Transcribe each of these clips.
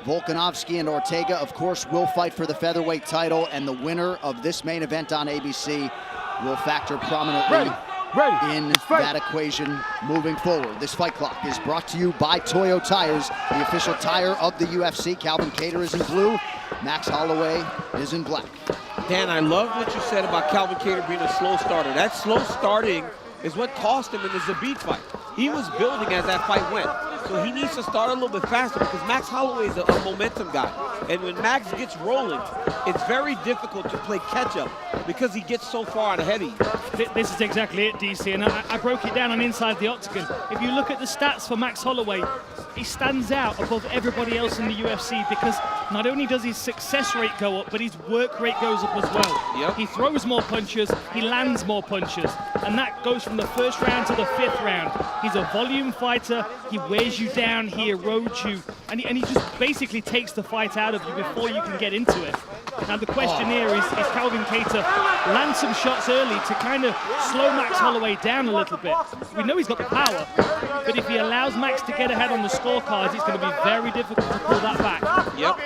Volkanovski and Ortega, of course, will fight for the featherweight title, and the winner of this main event on ABC will factor prominently in that equation moving forward. This fight clock is brought to you by Toyo Tires, the official tire of the UFC. Calvin Kattar is in blue, Max Holloway is in black. Dan, I love what you said about Calvin Kattar being a slow starter. That slow starting is what cost him in the Zabit fight. He was building as that fight went. So he needs to start a little bit faster because Max Holloway is a momentum guy. And when Max gets rolling, it's very difficult to play catch-up because he gets so far out ahead of you. This is exactly it, DC, and I broke it down on Inside the Octagon. If you look at the stats for Max Holloway, he stands out above everybody else in the UFC because not only does his success rate go up, but his work rate goes up as well. Yep. He throws more punches, he lands more punches, and that goes from the first round to the 5th round. He's a volume fighter, he wears you down, he erodes you, and he just basically takes the fight out of you before you can get into it. Now the question here is Calvin Kattar land some shots early to kind of slow Max Holloway down a little bit? We know he's got the power, but if he allows Max to get ahead on the scorecards, it's going to be very difficult to pull that back. Yep.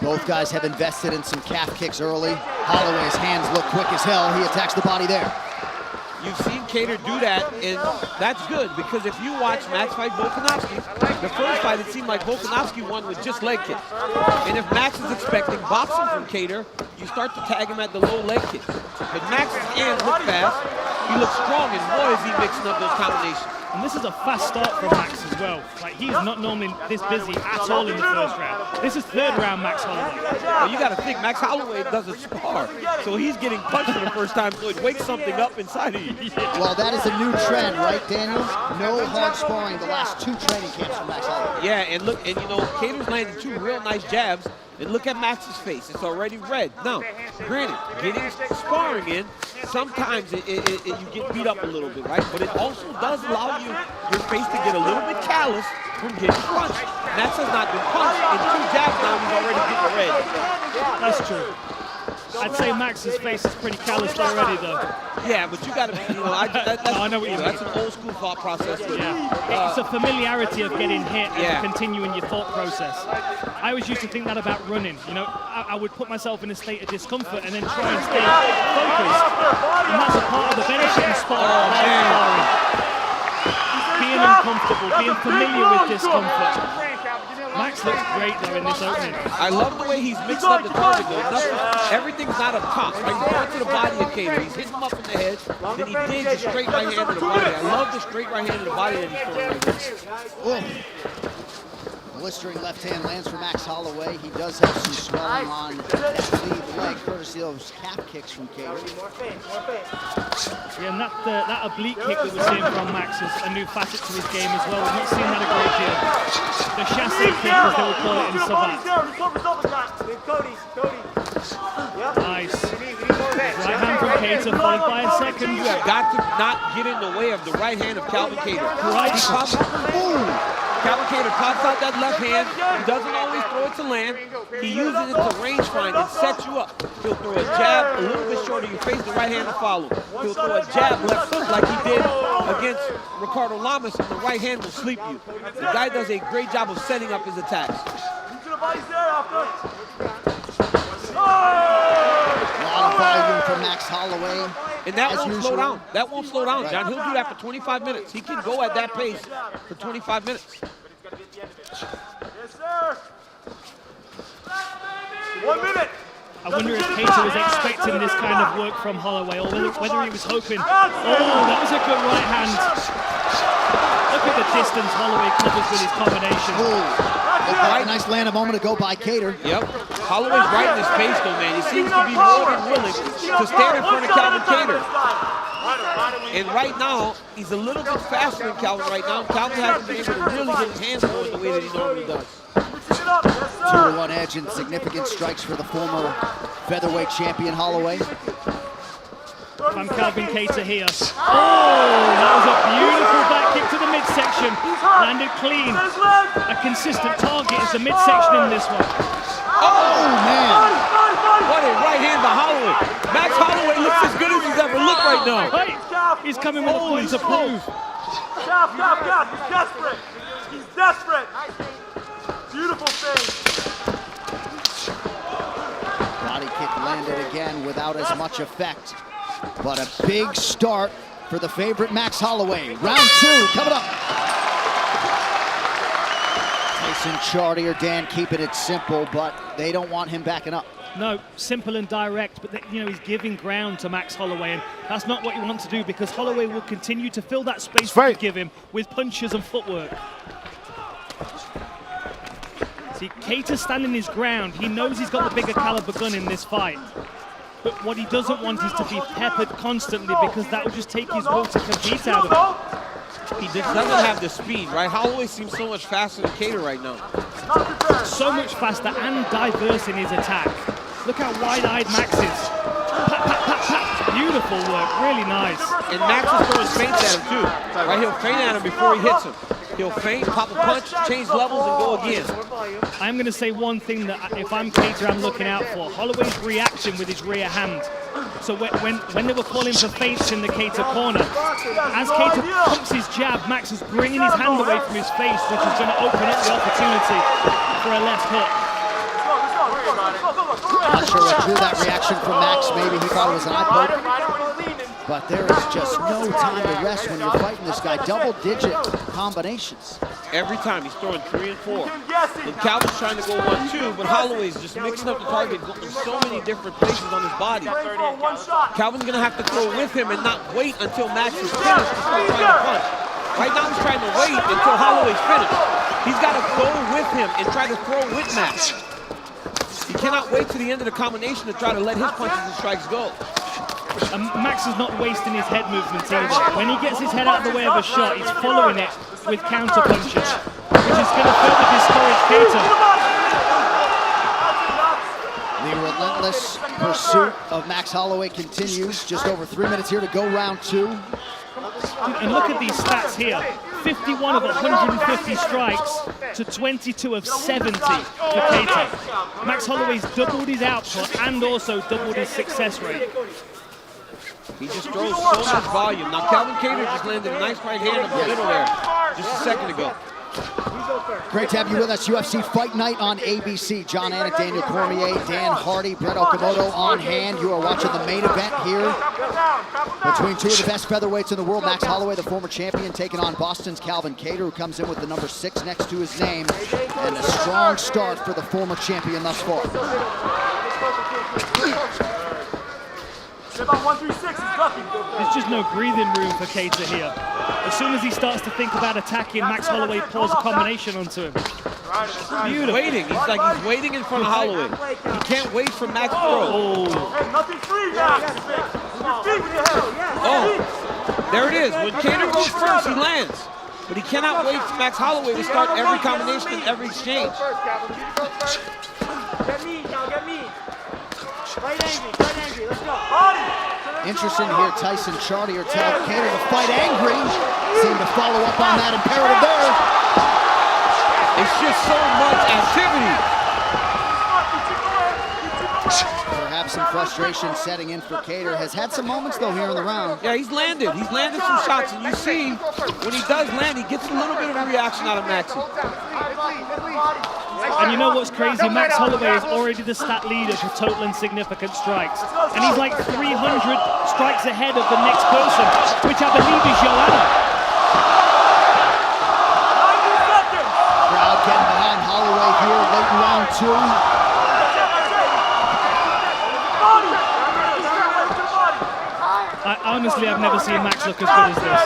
Both guys have invested in some calf kicks early. Holloway's hands look quick as hell. He attacks the body there. You've seen Kattar do that, and that's good because if you watch Max fight Volkanovski, the first fight it seemed like Volkanovski won with just leg kicks. And if Max is expecting boxing from Kattar, you start to tag him at the low leg kicks. But Max's hands look fast, he looks strong, and boy is he mixing up those combinations. And this is a fast start from Max as well. Like, he's not normally this busy at all in the first round. This is 3rd round Max Holloway. Well, you got to think, Max Holloway doesn't spar, so he's getting punched for the first time, so it wakes something up inside of you. Well, that is a new trend, right, Daniel? No hard sparring the last 2 training camps from Max Holloway. Yeah, and look, and you know, Kattar's landing 2 real nice jabs, and look at Max's face, it's already red. Now, granted, getting sparring in, sometimes you get beat up a little bit, right? But it also does allow your face to get a little bit callous from getting punched. Max has not been punched, and 2 jabs now he's already getting red. That's true. I'd say Max's face is pretty calloused already, though. Yeah, but you got to, you know, I know what you mean. That's an old school thought process. Yeah, it's a familiarity of getting hit and continuing your thought process. I always used to think that about running. You know, I would put myself in a state of discomfort and then try and stay focused. And that's a part of the benefit in sparring. Being uncomfortable, being familiar with discomfort. Max looks great though in this opening. I love the way he's mixed up the target though. Everything's not up top. Right? He's going to the body of Kattar. He's hitting him up in the head. Then he digs a straight right hand to the body. I love the straight right hand to the body that he's throwing right now. Blistering left hand lands for Max Holloway. He does have some swelling on that lead leg, courtesy of those calf kicks from Kattar. Yeah, and that oblique kick that we're seeing from Max is a new facet to his game as well. We've not seen that a great deal. The chassé kick, as they would call it in Savate. Nice. Right hand from Kattar, followed by a second. You have got to not get in the way of the right hand of Calvin Kattar. Right. Calvin Kattar pops out that left hand. He doesn't always throw it to land. He uses it to range find and set you up. He'll throw a jab a little bit shorter. You face the right hand to follow. He'll throw a jab left hook like he did against Ricardo Lamas, and the right hand will sleep you. The guy does a great job of setting up his attacks. A lot of volume from Max Holloway. And that won't slow down. That won't slow down, John. He'll do that for 25 minutes. He can go at that pace for 25 minutes. Yes, sir. 1 minute. I wonder if Kattar was expecting this kind of work from Holloway, or whether he was hoping. Oh, that was a good right hand. Look at the distance Holloway covers with his combination. A nice land a moment ago by Kattar. Yep. Holloway's right in his face, though, man. He seems to be more than willing to stand in front of Calvin Kattar. And right now, he's a little bit faster than Calvin right now. Calvin hasn't been able to really get his hands going the way that he normally does. 2-1 edge and significant strikes for the former featherweight champion Holloway. From Calvin Kattar here. Oh, that was a beautiful back kick to the midsection. Landed clean. A consistent target is the midsection in this one. Oh, man. What a right hand by Holloway. Max Holloway looks as good as he's ever looked right now. Right. He's coming with a point to prove. He's desperate. He's desperate. Beautiful thing. landed again without as much effect. But a big start for the favorite Max Holloway. Round 2 coming up. Tyson Chartier, Dan keeping it simple, but they don't want him backing up. No, simple and direct, but he's giving ground to Max Holloway, and that's not what you want to do, because Holloway will continue to fill that space that you give him with punches and footwork. See, Kattar's standing his ground. He knows he's got the bigger caliber gun in this fight. But what he doesn't want is to be peppered constantly, because that will just take his will to compete out of him. He just doesn't have the speed, right? Holloway seems so much faster than Kattar right now. So much faster and diverse in his attack. Look how wide-eyed Max is. Pat, pat, pat, pat. Beautiful work, really nice. And Max is throwing feints at him too. Right, he'll feint at him before he hits him. He'll feint, pop a punch, change levels, and go again. I'm going to say one thing that if I'm Kattar, I'm looking out for. Holloway's reaction with his rear hand. So when they were calling for feints in the Kattar corner, as Kattar pumps his jab, Max is bringing his hand away from his face, which is going to open up the opportunity for a left hook. Not sure what drew that reaction from Max. Maybe he thought it was an eye poke. But there is just no time to rest when you're fighting this guy. Double-digit combinations. Every time he's throwing 3 and 4. And Calvin's trying to go 1-2, but Holloway's just mixing up the target, going so many different places on his body. Calvin's going to have to throw with him and not wait until Max is finished to start trying to punch. Right now he's trying to wait until Holloway's finished. He's got to go with him and try to throw with Max. He cannot wait to the end of the combination to try to let his punches and strikes go. Max is not wasting his head movements either. When he gets his head out of the way of a shot, he's following it with counter punches, which is going to further discourage Kattar. The relentless pursuit of Max Holloway continues. Just over 3 minutes here to go round 2. And look at these stats here. 51 of 150 strikes to 22 of 70 for Kattar. Max Holloway's doubled his output and also doubled his success rate. He just throws so much volume. Now Calvin Kattar just landed a nice right hand in the middle there just a second ago. Great to have you with us. UFC Fight Night on ABC. John Anik, Daniel Cormier, Dan Hardy, Brett Okamoto on hand. You are watching the main event here between two of the best featherweights in the world. Max Holloway, the former champion, taking on Boston's Calvin Kattar, who comes in with the number 6 next to his name. And a strong start for the former champion thus far. There's just no breathing room for Kattar here. As soon as he starts to think about attacking, Max Holloway pours a combination onto him. Beautiful. Waiting. He's waiting in front of Holloway. He can't wait for Max to throw. Oh, there it is. When Kattar goes first, he lands. But he cannot wait for Max Holloway to start every combination and every exchange. Get me, Cal, get me. Fight angry, let's go. Interesting to hear Tyson Chartier tell Kattar to fight angry. Seem to follow up on that imperative there. It's just so much activity. Perhaps some frustration setting in for Kattar. Has had some moments though here in the round. Yeah, he's landed some shots, and you see when he does land, he gets a little bit of a reaction out of Maxie. And you know what's crazy? Max Holloway is already the stat leader for total and significant strikes. And he's like 300 strikes ahead of the next person, which I believe is Joanna. Crowd getting behind Holloway here late in round 2. Honestly, I've never seen Max look as good as this.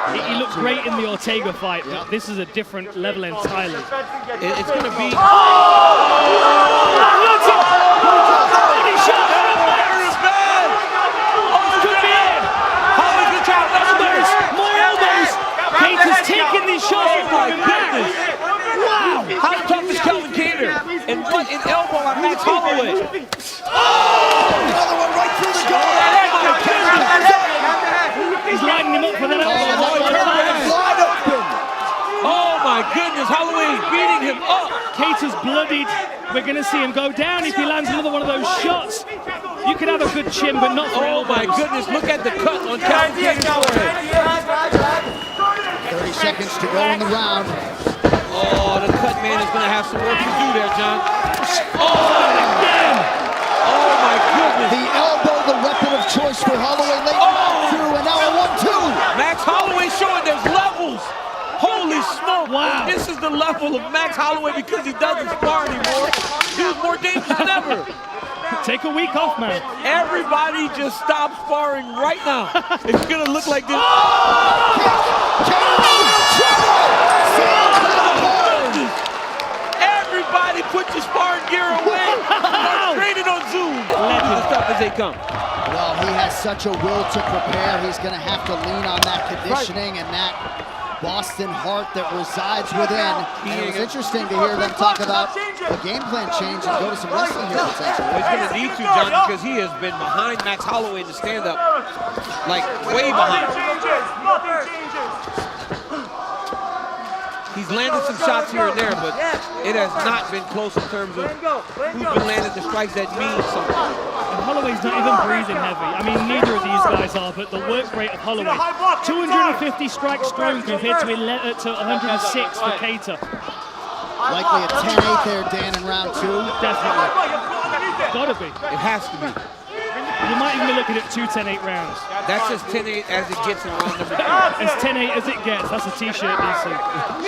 He looked great in the Ortega fight, but this is a different level entirely. It's going to be... Kattar's taking these shots. Oh my goodness! Wow! How tough is Calvin Kattar? And what an elbow on Max Holloway! Oh! Another one right through the goal! Oh my goodness! He's lining him up for that Oh my goodness! Holloway is beating him up! Kattar's bloodied. We're going to see him go down if he lands another one of those shots. You could have a good chin, but not for elbows. Oh my goodness! Look at the cut on Calvin Kattar's forehead. 30 seconds to go in the round. Oh, the cut man is going to have some work to do there, John. Oh, again! Oh, my goodness. level of Max Holloway because he doesn't spar anymore. Dude's more dangerous than ever. Take a week off, man. Everybody just stop sparring right now. It's gonna look like this. Everybody put your sparring gear away. Training on Zoom. Let the stuff as they come. Well, he has such a will to prepare. He's going to have to lean on that conditioning and that Boston heart that resides within. And it was interesting to hear them talk about the game plan change and go to some wrestling here potentially. He's going to need to, John, because he has been behind Max Holloway in the stand-up, like way behind. Nothing changes. He's landed some shots here and there, but it has not been close in terms of who's been landing the strikes that mean something. And Holloway's not even breathing heavy. I mean, neither of these guys are, but the work rate of Holloway, 250 strikes thrown compared to 106 for Kattar. Likely a 10-8 there, Dan, in round 2. Definitely. Gotta be. It has to be. You might even be looking at 2 10-8 rounds. That's as 10-8 as it gets in round number 2. As 10-8 as it gets. That's a t-shirt, DC. How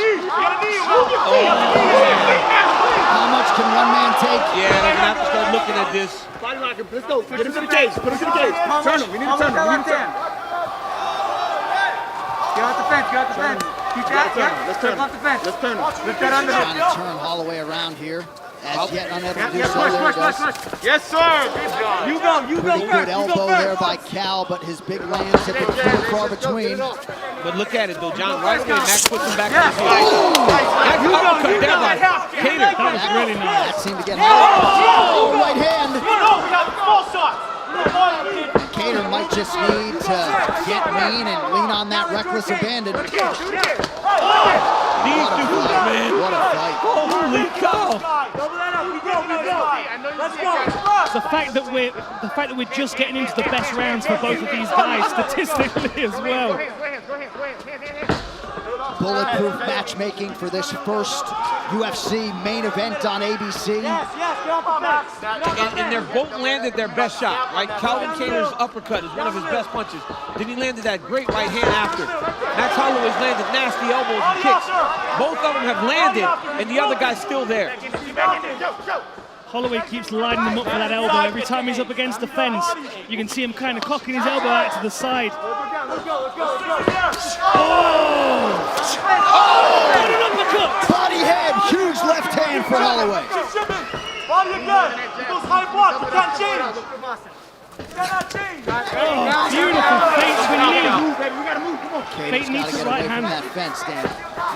much can one man take? Yeah, they're gonna have to start looking at this. Body lock him. Let's go. Get him to the cage. Put him to the cage. Turn him. We need to turn him. We need to turn him. Get out the fence. Get out the fence. Keep that. Let's turn him. Off the fence. Let's turn him. Lift that under. Trying to turn Holloway around here. As yet unable to do so. Push. There he goes. Yes, sir. Good job. You go Pretty good elbow there by Cal, but his big lands have been few and far between. But look at it though, John. Right away, Max puts him back on his feet. Max uppercut deadline. Kattar. That was really nice. That seemed to get oh, right hand. Kattar might just need to get mean and lean on that reckless abandon. These dudes, man. What a fight. Holy cow. It's the fact that we're just getting into the best rounds for both of these guys statistically as well. Bulletproof matchmaking for this first UFC main event on ABC. And they're both landed their best shot, right? Calvin Kattar's uppercut is one of his best punches. Then he landed that great right hand after. Max Holloway's landed nasty elbows and kicks. Both of them have landed, and the other guy's still there. Holloway keeps lining him up for that elbow. Every time he's up against the fence, you can see him kind of cocking his elbow out to the side. What an uppercut! Body head, huge left hand for Holloway. Body again. Those high blocks, you can't change. Cannot change. Oh, beautiful feints with knee. Kattar's got to get away from that fence, Dan.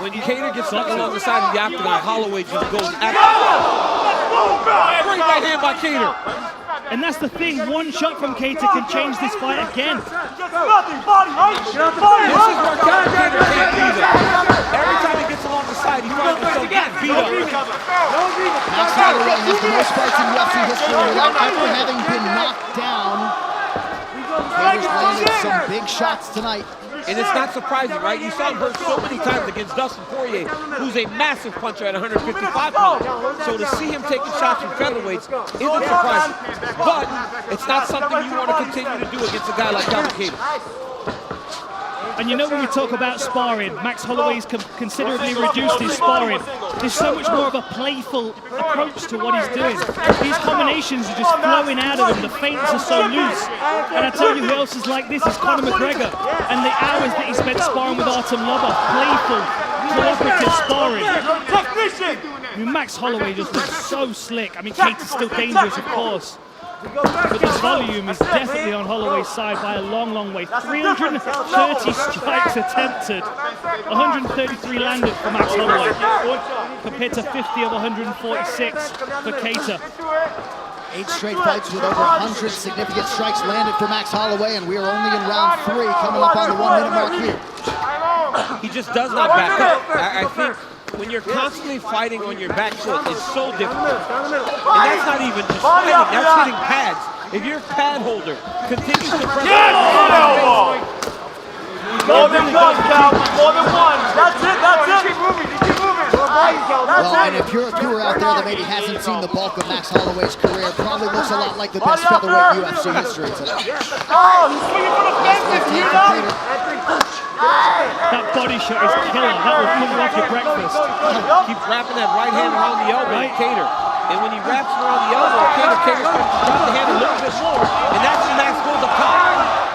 When Kattar gets stuck along the side of the octagon, Holloway just goes after. Great right hand by Kattar. And that's the thing, one shot from Kattar can change this fight again. This is where Kattar can't do that. Every time he gets along the side, he finds himself getting beat up. Max Holloway has the most fights in UFC history without ever having been knocked down. Kattar's landed some big shots tonight. And it's not surprising, right? You saw him hurt so many times against Dustin Poirier, who's a massive puncher at 155 pounds. So to see him taking shots from featherweights isn't surprising. But it's not something you want to continue to do against a guy like Calvin Kattar. And you know when we talk about sparring, Max Holloway's considerably reduced his sparring. There's so much more of a playful approach to what he's doing. These combinations are just flowing out of him. The feints are so loose. And I tell you who else is like this is Conor McGregor. And the hours that he spent sparring with Artem Lobov, playful, cooperative sparring. I mean, Max Holloway just looks so slick. I mean, Kattar's still dangerous, of course. But this volume is definitely on Holloway's side by a long, long way. 330 strikes attempted, 133 landed for Max Holloway, compared to 50 of 146 for Kattar. 8 straight fights with over 100 significant strikes landed for Max Holloway, and we are only in round 3, coming up on the 1-minute mark here. He just does not back up. I think when you're constantly fighting on your back foot, it's so difficult. And that's not even just fighting, that's hitting pads. If your pad holder continues to press More than one, Cal. More than one. That's it. Keep moving. Well, and if you're a viewer out there that maybe hasn't seen the bulk of Max Holloway's career, it probably looks a lot like the best featherweight UFC history today. Oh, he's swinging for the fences, you know? That body shot is killer. That will put you off your breakfast. Keeps wrapping that right hand around the elbow, right. Kattar. And when he wraps it around the elbow, Kattar starts to drop the hand a little bit more, and that's when Max goes up top.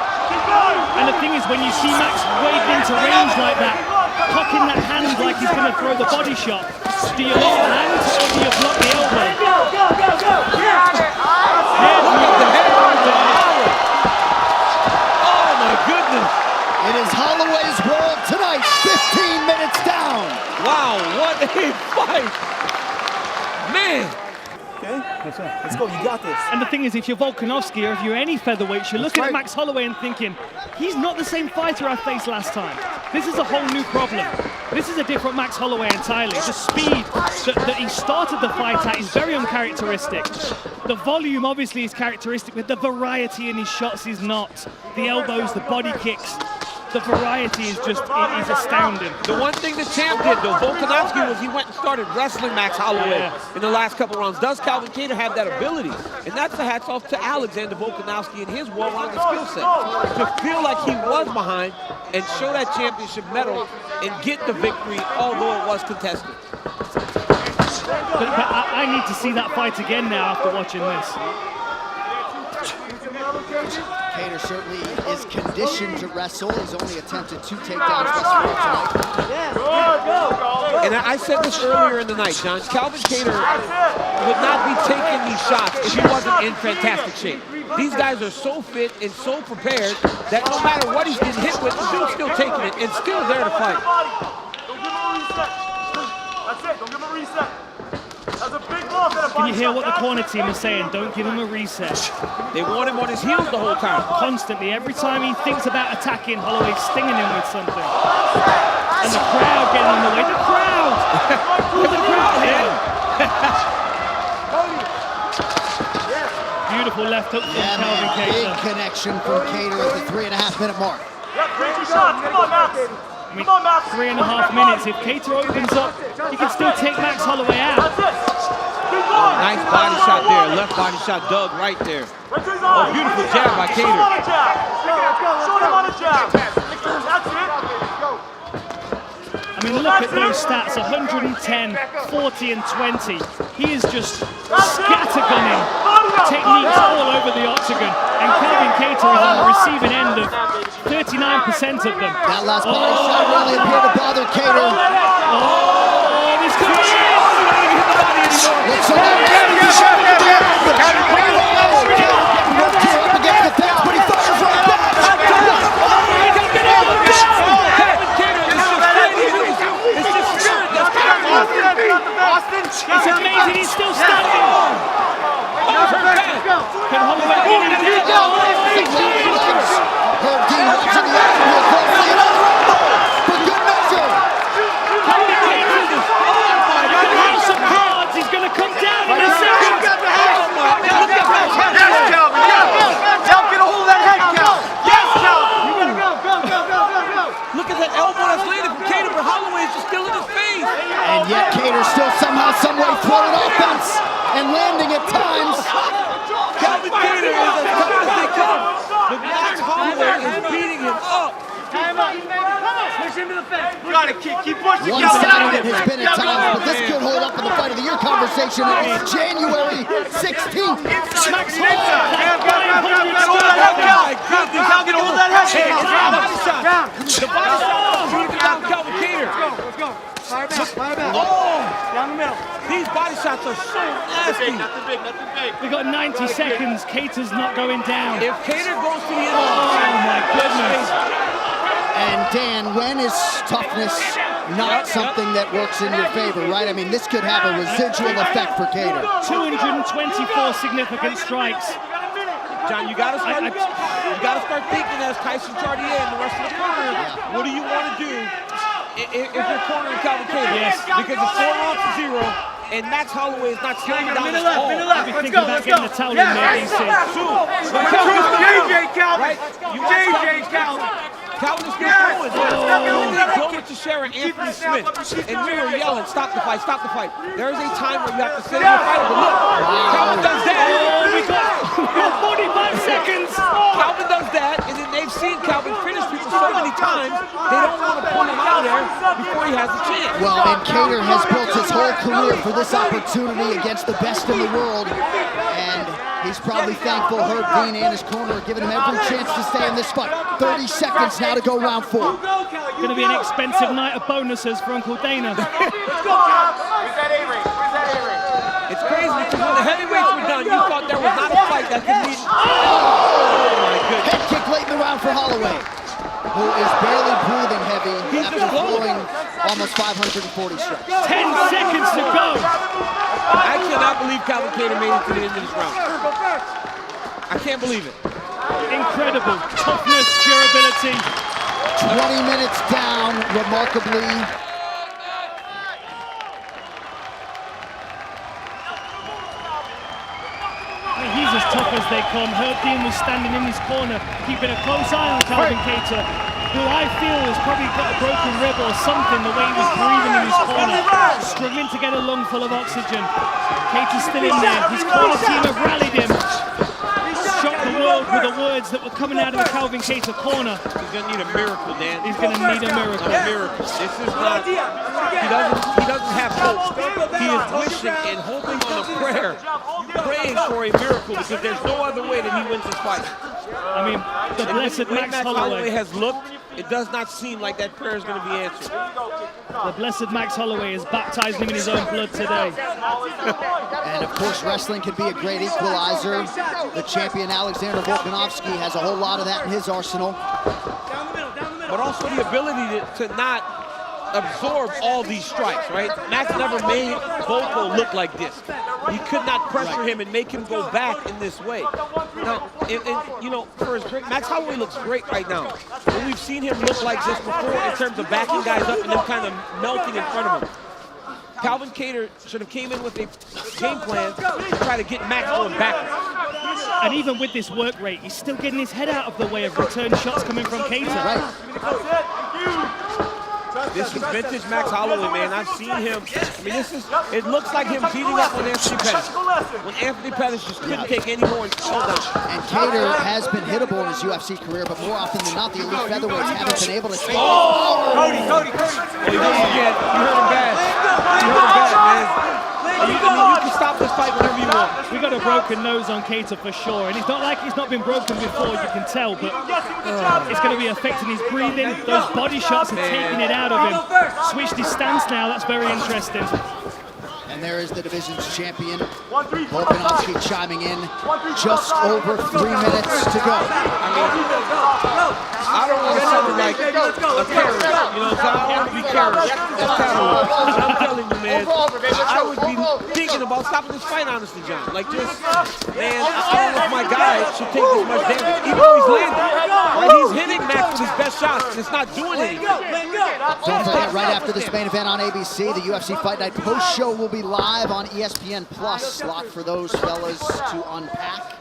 And the thing is, when you see Max wade into range like that, cocking that hand like he's going to throw the body shot, do you lock the hand or do you block the elbow? Oh my goodness! It is Holloway's world tonight, 15 minutes down. Wow, what a fight! Man! Okay, let's go, you got this. And the thing is, if you're Volkanovski or if you're any featherweight, you're looking at Max Holloway and thinking, he's not the same fighter I faced last time. This is a whole new problem. This is a different Max Holloway entirely. The speed that he started the fight at is very uncharacteristic. The volume obviously is characteristic, but the variety in his shots is not. The elbows, the body kicks, the variety is just is astounding. The one thing the champ did, though, Volkanovski, was he went and started wrestling Max Holloway in the last couple rounds. Does Calvin Kattar have that ability? And that's the hats off to Alexander Volkanovski and his well-rounded skill set. To feel like he was behind and show that championship medal and get the victory, although it was contested. But I need to see that fight again now after watching this. Kattar certainly is conditioned to wrestle. He's only attempted 2 takedowns thus far tonight. And I said this earlier in the night, John. Calvin Kattar would not be taking these shots if he wasn't in fantastic shape. These guys are so fit and so prepared that no matter what he's getting hit with, the dude's still taking it and still there to fight. Don't give him a reset. That's it, don't give him a reset. That's a big loss. Can you hear what the corner team is saying? Don't give him a reset. They want him on his heels the whole time. Constantly. Every time he thinks about attacking, Holloway's stinging him with something. And the crowd getting in the way. The crowd! Look at the crowd here. Beautiful left hook from Calvin Kattar. Big connection from Kattar at the 3.5-minute mark. Yeah, crazy shots. Come on, Max. I mean, 3.5 minutes. If Kattar opens up, he can still take Max Holloway out. That's it. Keep going. Nice body shot there. Left body shot dug right there. Oh, beautiful jab by Shoot him on a Kattar. jab. Shoot him on a jab. That's it. I mean, look at those stats, 110, 40, and 20. He is just scattergunning techniques all over the octagon. And Calvin Kattar is on the receiving end of 39% of them. That last body shot really appeared to bother Kattar. Oh, this could be it! Looks like up against the fence, but he fires right back. It's amazing he's still standing. Can Holloway get in there? Dean watching the action here closely. Another elbow for good measure. House of cards. He's going to come down in a second. Yes, Calvin. Yes. Get a hold of that head, Calvin. Yes, Calvin. You gotta go. Look at that elbow that's landed from Kattar, but Holloway is just still in his face. And yet Kattar still somehow, someway throwing offense and landing at times. Calvin Kattar is as tough as they come, but Max Holloway is beating him up. Time up. Push him to the fence. Gotta keep pushing. One-sided it has been at times, but this could hold up in the fight of the year conversation. It's January 16th. Max Holloway. Hold that head. The body shot shooting down Calvin Kattar. Let's go. Fire back. Oh, Down the middle. these body shots are so nasty. Nothing big. We've got 90 seconds. Kattar's not going down. If Kattar goes to the end of Oh my goodness. And Dan, when is toughness not something that works in your favor, right? I mean, this could have a residual effect for Kattar. 224 significant strikes. John, you gotta start thinking as Tyson Chartier and the rest of the corner. What do you want to do if you're cornering Calvin Kattar? Yes. Because it's 4 rounds to 0, and Max Holloway is not slowing down his ball. I'll be thinking about getting the towel in there, DC. JJ Calvin. Right? JJ Calvin. Calvin is still going. Glover Teixeira, Anthony Smith, and we were yelling, stop the fight, stop the fight. There is a time where you have to save your fighter, but look, Calvin does that. Oh, we got 45 seconds. Calvin does that, and then they they've seen Calvin finish people so many times, they don't want to put him out there before he has a chance. Well, and Kattar has built his whole career for this opportunity against the best in the world, and he's probably thankful Herb Dean and his corner are giving him every chance to stay in this fight. 30 seconds now to go round 4. Going to be an expensive night of bonuses for Uncle Dana. It's crazy because when the heavyweights were done, you thought there was not a fight that could be... Oh my goodness. Head kick late in the round for Holloway, who is barely breathing heavy after throwing almost 540 strikes. 10 seconds to go. I cannot believe Calvin Kattar made it to the end of this round. I can't believe it. Incredible. Toughness, durability. 20 minutes down, remarkably. He's as tough as they come. Herb Dean was standing in his corner, keeping a close eye on Calvin Kattar, who I feel has probably got a broken rib or something, the way he was breathing in his corner, struggling to get a lung full of oxygen. Kattar's still in there. His corner team have rallied him. Shocked the world with the words that were coming out of the Calvin Kattar corner. He's going to need a miracle, Dan. He's going to need a miracle. A miracle. This is not... He doesn't have hope. He is wishing and hoping on a prayer, praying for a miracle, because there's no other way that he wins this fight. I mean, the blessed Max Holloway has looked, it does not seem like that prayer is going to be answered. The blessed Max Holloway has baptized him in his own blood today. And of course, wrestling can be a great equalizer. The champion Alexander Volkanovski has a whole lot of that in his arsenal. But also the ability to not absorb all these strikes, right? Max never made Volko look like this. He could not pressure him and make him go back in this way. Now, you know, for his great, Max Holloway looks great right now. But we've seen him look like this before in terms of backing guys up and them kind of melting in front of him. Calvin Kattar should have came in with a game plan to try to get Max going backwards. And even with this work rate, he's still getting his head out of the way of return shots coming from Kattar. Right. This is vintage Max Holloway, man. I've seen him. I mean, it looks like him beating up on Anthony Pettis. When Anthony Pettis just couldn't take any more and hold on. And Kattar has been hittable in his UFC career, but more often than not, the elite featherweights haven't been able to take Cody. Oh, he does it again. You heard him bad. You heard him bad, man. You can stop this fight whenever you want. We got a broken nose on Kattar for sure, and it's not like he's not been broken before, you can tell, but it's going to be affecting his breathing. Those body shots are taking it out of him. Switched his stance now, that's very interesting. And there is the division's champion, Volkanovski, chiming in. Just over 3 minutes to go. I mean, I don't want to sound like a terrorist, you know, so I don't want to be terrorist. I'm telling you, man, I would be thinking about stopping this fight, honestly, John. Like, just, man, I don't know if my guy should take this much damage, even though he's landing. Right? He's hitting Max with his best shots, and it's not doing anything. Don't forget, right after this main event on ABC, the UFC Fight Night post-show will be live on ESPN Plus. Lot for those fellas to unpack.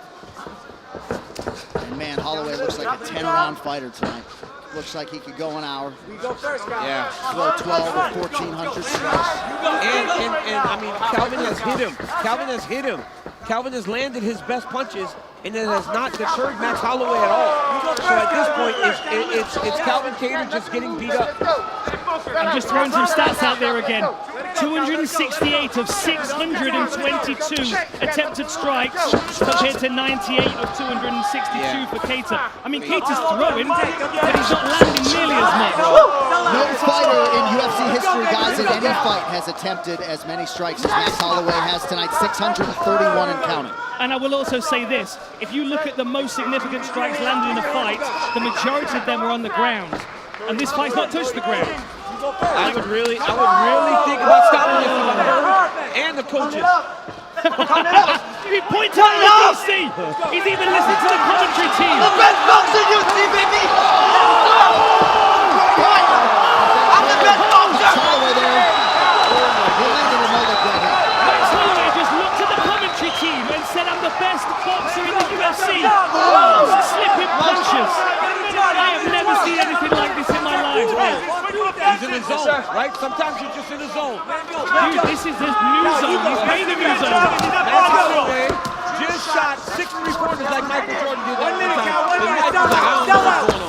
And man, Holloway looks like a 10-round fighter tonight. Looks like he could go an hour. Yeah. Throw 12 or 1,400 strikes. And I mean, Calvin has hit him. Calvin has hit him. Calvin has landed his best punches, and it has not deterred Max Holloway at all. So at this point, it's Calvin Kattar just getting beat up. I'm just throwing some stats out there again. 268 of 622 attempted strikes compared to 98 of 262 for Kattar. I mean, Kattar's throwing, but he's not landing nearly as much. No fighter in UFC history, guys, in any fight has attempted as many strikes as Max Holloway has tonight, 631 and counting. And I will also say this, if you look at the most significant strikes landed in a fight, the majority of them were on the ground. And this fight's not touched the ground. I would really think about stopping this if I'm Herb and the coaches. He points out the DC. He's even listening to the commentary team. The best boxer you see, baby! I'm the best boxer! Holloway there. He landed another good hit. Max Holloway just looked at the commentary team and said, I'm the best boxer in the UFC. Slipping punches. I have never seen anything like this in my life. He's in the zone, right? Sometimes you're just in the zone. Dude, this is the new zone. He's made a new zone. Max Holloway just shot 6 3-pointers like Michael Jordan did that one time. And Michael's like, I don't know what's going on.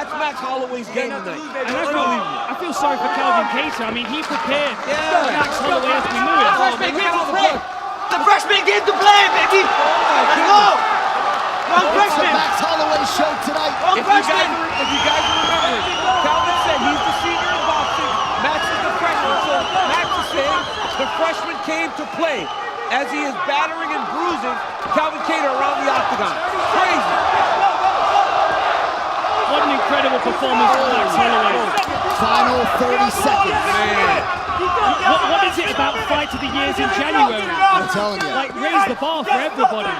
that's Max Holloway's game tonight. And I feel sorry for Calvin Kattar. I mean, he prepared Max Holloway as we knew it. The freshman came to play, baby! Let's go! Wrong freshman! Max Holloway show tonight. If you guys are remembering, Calvin said he's the senior in boxing, Max is the freshman. So Max is saying the freshman came to play as he is battering and bruising Calvin Kattar around the octagon. Crazy. What an incredible performance from Max Holloway. Final 30 seconds. What is it about Fight of the Years in January? I'm telling you. Like, raise the bar for everybody.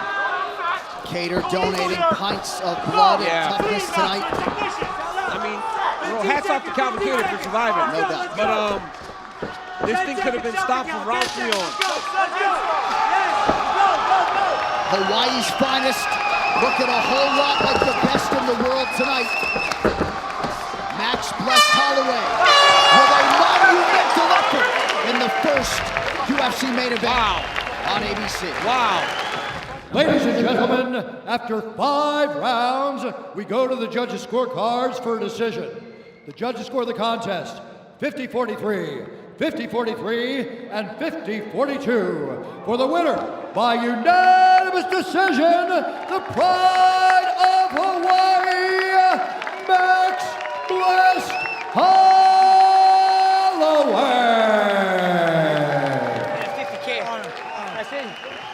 Kattar donating pints of blood and toughness tonight. I mean, hats off to Calvin Kattar for surviving. No doubt. But this thing could have been stopped from round 3 on. Hawaii's finest, looking a whole lot like the best in the world tonight. Max blessed Holloway with a monumental effort in the first UFC main event on ABC. Wow. Ladies and gentlemen, after 5 rounds, we go to the judges' scorecards for a decision. The judges score the contest 50-43, 50-43, and 50-42. For the winner, by unanimous decision, the prize